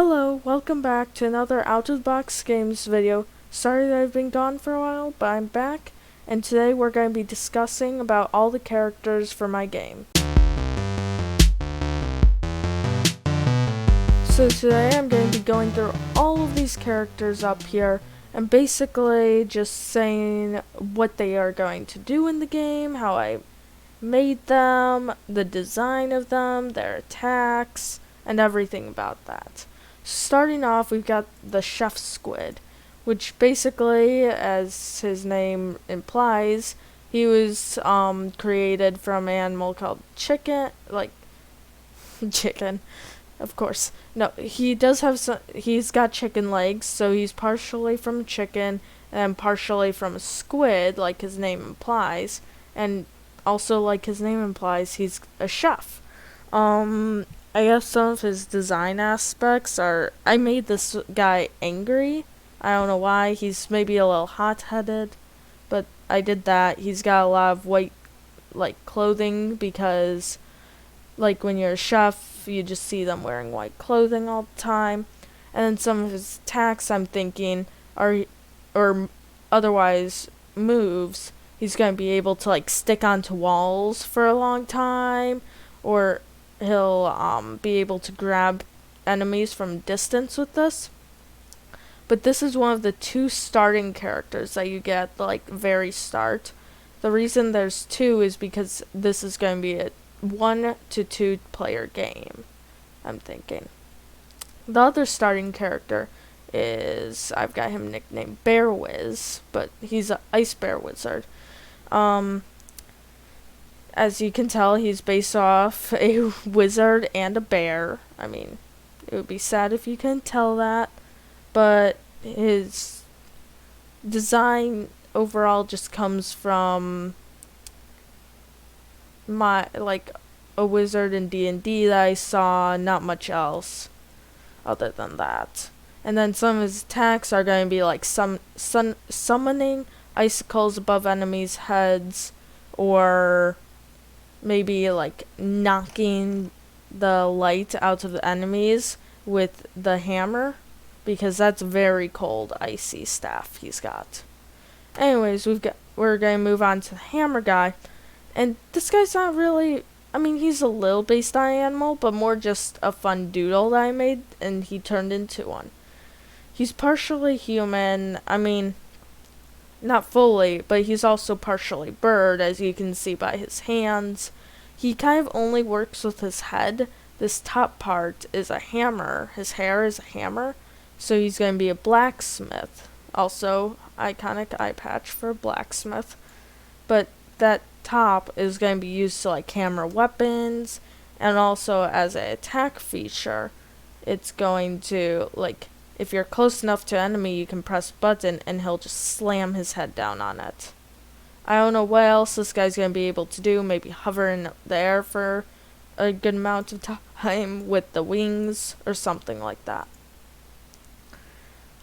Hello, welcome back to another Out of the Box Games video. Sorry that I've been gone for a while, but I'm back, and today we're going to be discussing about all the characters for my game. So today I'm going to be going through all of these characters up here, and basically just saying what they are going to do in the game, how I made them, the design of them, their attacks, and everything about that. Starting off, we've got the Chef Squid, which basically, as his name implies, he was created from an animal called chicken, chicken, of course. No, he does have he's got chicken legs, so he's partially from chicken and partially from a squid, like his name implies, and also, like his name implies, he's a chef. I guess some of his design aspects are, I made this guy angry. I don't know why. He's maybe a little hot-headed, but I did that. He's got a lot of white, clothing because, when you're a chef, you just see them wearing white clothing all the time. And then some of his attacks, I'm thinking, or otherwise moves, he's going to be able to, stick onto walls for a long time, or he'll be able to grab enemies from distance with this. But this is one of the two starting characters that you get at the very start. The reason there's two is because this is going to be a 1 to 2 player game, I'm thinking. The other starting character is, I've got him nicknamed Bear Wiz, but he's an Ice Bear Wizard. As you can tell, he's based off a wizard and a bear. I mean, it would be sad if you couldn't tell that. But his design overall just comes from a wizard in D&D that I saw, not much else other than that. And then some of his attacks are going to be summoning icicles above enemies' heads, or maybe knocking the light out of the enemies with the hammer, because that's very cold, icy staff he's got. Anyways, we're gonna move on to the hammer guy, and this guy's not really, he's a little based on an animal, but more just a fun doodle that I made, and he turned into one. He's partially human, not fully, but he's also partially bird, as you can see by his hands. He kind of only works with his head. This top part is a hammer. His hair is a hammer. So he's going to be a blacksmith. Also, iconic eye patch for a blacksmith. But that top is going to be used to hammer weapons, and also as an attack feature, it's going to if you're close enough to an enemy, you can press button and he'll just slam his head down on it. I don't know what else this guy's going to be able to do. Maybe hover in the air for a good amount of time with the wings or something like that.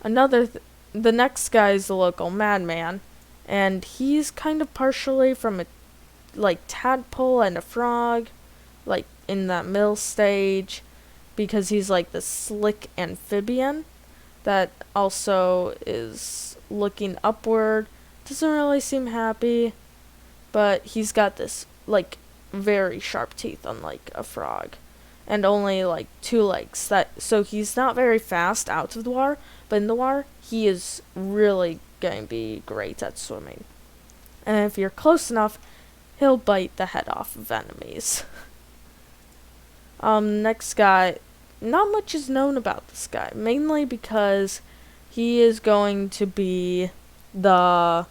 The next guy is the local madman, and he's kind of partially from a tadpole and a frog, in that middle stage, because he's the slick amphibian that also is looking upward. Doesn't really seem happy, but he's got this very sharp teeth, unlike a frog, and only 2 legs. So he's not very fast out of the water, but in the water he is really going to be great at swimming. And if you're close enough, he'll bite the head off of enemies. Next guy, not much is known about this guy, mainly because he is going to be the,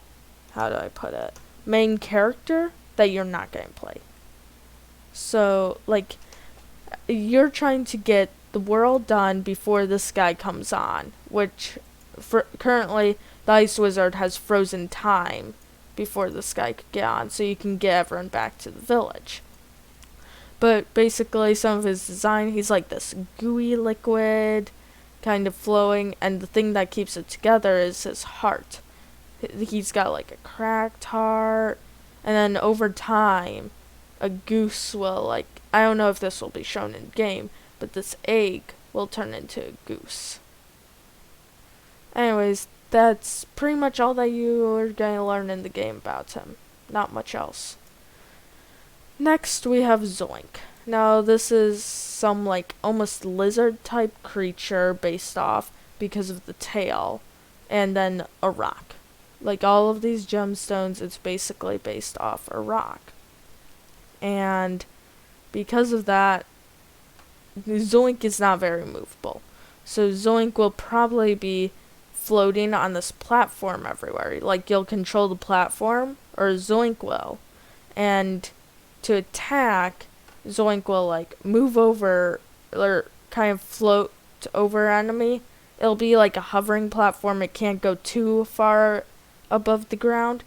main character that you're not going to play. So, you're trying to get the world done before this guy comes on, which, currently, the Ice Wizard has frozen time before this guy could get on, so you can get everyone back to the village. But basically, some of his design, he's this gooey liquid, kind of flowing, and the thing that keeps it together is his heart. He's got a cracked heart, and then over time, a goose will I don't know if this will be shown in game, but this egg will turn into a goose. Anyways, that's pretty much all that you are going to learn in the game about him. Not much else. Next, we have Zoink. Now, this is some, like, almost lizard-type creature based off because of the tail, and then a rock. Like, all of these gemstones, it's basically based off a rock. And because of that, Zoink is not very movable. So Zoink will probably be floating on this platform everywhere. Like, you'll control the platform, or Zoink will. And to attack, Zoink will, like, move over, or kind of float over enemy. It'll be like a hovering platform. It can't go too far above the ground,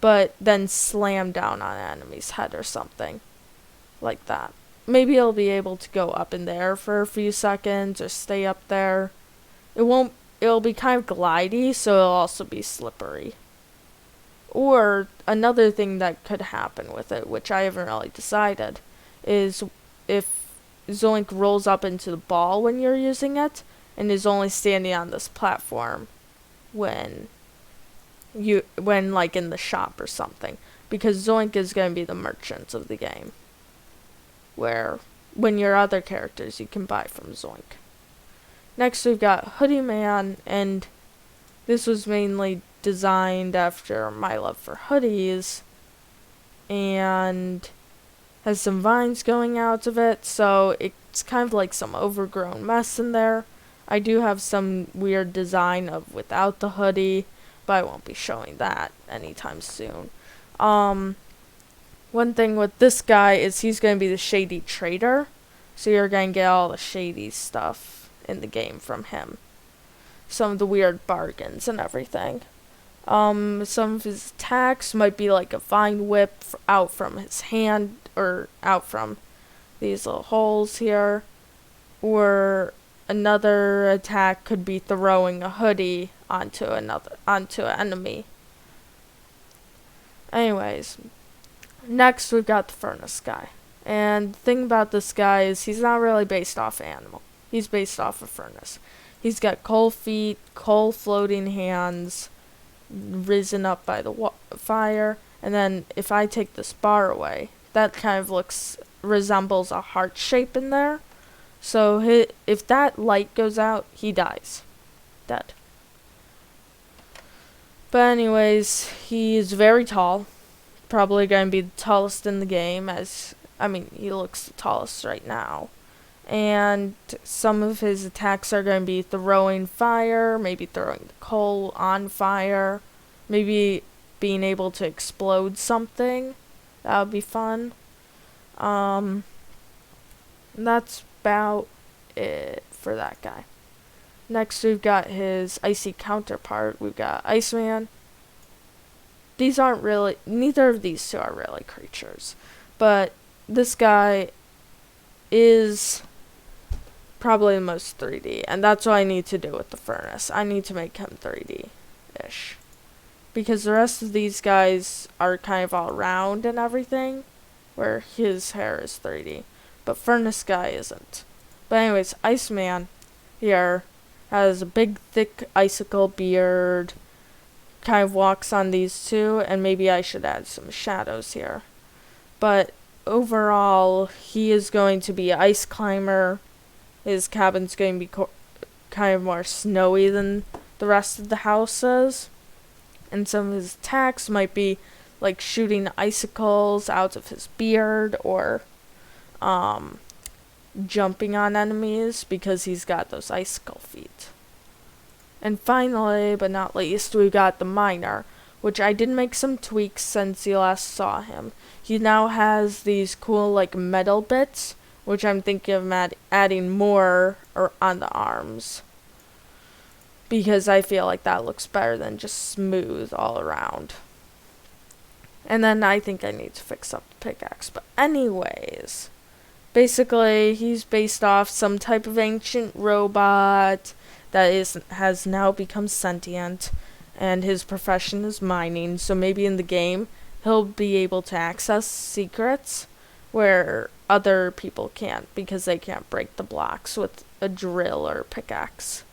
but then slam down on an enemy's head or something. Like that. Maybe it'll be able to go up in the air for a few seconds, or stay up there. It'll be kind of glidey, so it'll also be slippery. Or, another thing that could happen with it, which I haven't really decided, is if Zoink rolls up into the ball when you're using it, and is only standing on this platform when like in the shop or something. Because Zoink is going to be the merchant of the game. Where, when your other characters, you can buy from Zoink. Next, we've got Hoodie Man, and this was mainly designed after my love for hoodies, and has some vines going out of it, so it's kind of like some overgrown mess in there. I do have some weird design of without the hoodie, but I won't be showing that anytime soon. One thing with this guy is he's going to be the shady trader, so you're going to get all the shady stuff in the game from him. Some of the weird bargains and everything. Some of his attacks might be like a vine whip out from his hand, or out from these little holes here. Or another attack could be throwing a hoodie onto an enemy. Anyways, next we've got the Furnace guy. And the thing about this guy is he's not really based off animal. He's based off a furnace. He's got coal feet, coal floating hands, risen up by the fire, and then if I take this bar away, that kind of resembles a heart shape in there. So if that light goes out, he dies. Dead. But anyways, he's very tall. Probably going to be the tallest in the game, he looks the tallest right now. And some of his attacks are going to be throwing fire, maybe throwing the coal on fire, maybe being able to explode something. That would be fun. That's about it for that guy. Next, we've got his icy counterpart. We've got Iceman. Neither of these two are really creatures. But this guy is probably the most 3D, and that's what I need to do with the furnace. I need to make him 3D-ish. Because the rest of these guys are kind of all round and everything, where his hair is 3D. But Furnace guy isn't. But anyways, Iceman here has a big, thick icicle beard, kind of walks on these two, and maybe I should add some shadows here. But overall, he is going to be an ice climber. His cabin's going to be kind of more snowy than the rest of the houses. And some of his attacks might be like shooting icicles out of his beard, or jumping on enemies because he's got those icicle feet. And finally, but not least, we've got the Miner, which I did make some tweaks since you last saw him. He now has these cool like metal bits, which I'm thinking of adding more on the arms, because I feel like that looks better than just smooth all around. And then I think I need to fix up the pickaxe. But anyways, basically he's based off some type of ancient robot that has now become sentient, and his profession is mining. So maybe in the game he'll be able to access secrets where other people can't, because they can't break the blocks with a drill or pickaxe.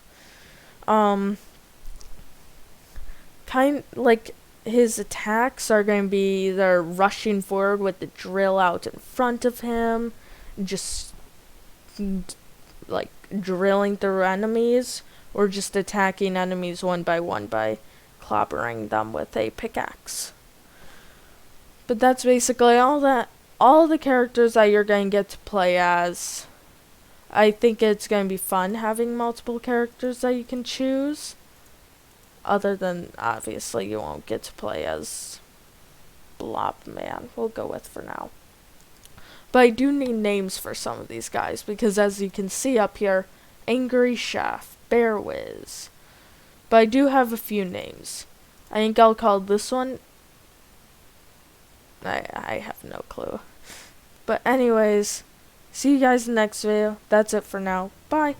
Kind like his attacks are going to be either rushing forward with the drill out in front of him, just like drilling through enemies, or just attacking enemies one by clobbering them with a pickaxe. But that's basically all the characters that you're going to get to play as. I think it's going to be fun having multiple characters that you can choose. Other than, obviously, you won't get to play as Blob Man, we'll go with for now. But I do need names for some of these guys, because as you can see up here, Angry Chef, Bear Wiz. But I do have a few names. I think I'll call this one... I have no clue. But anyways, see you guys in the next video. That's it for now. Bye.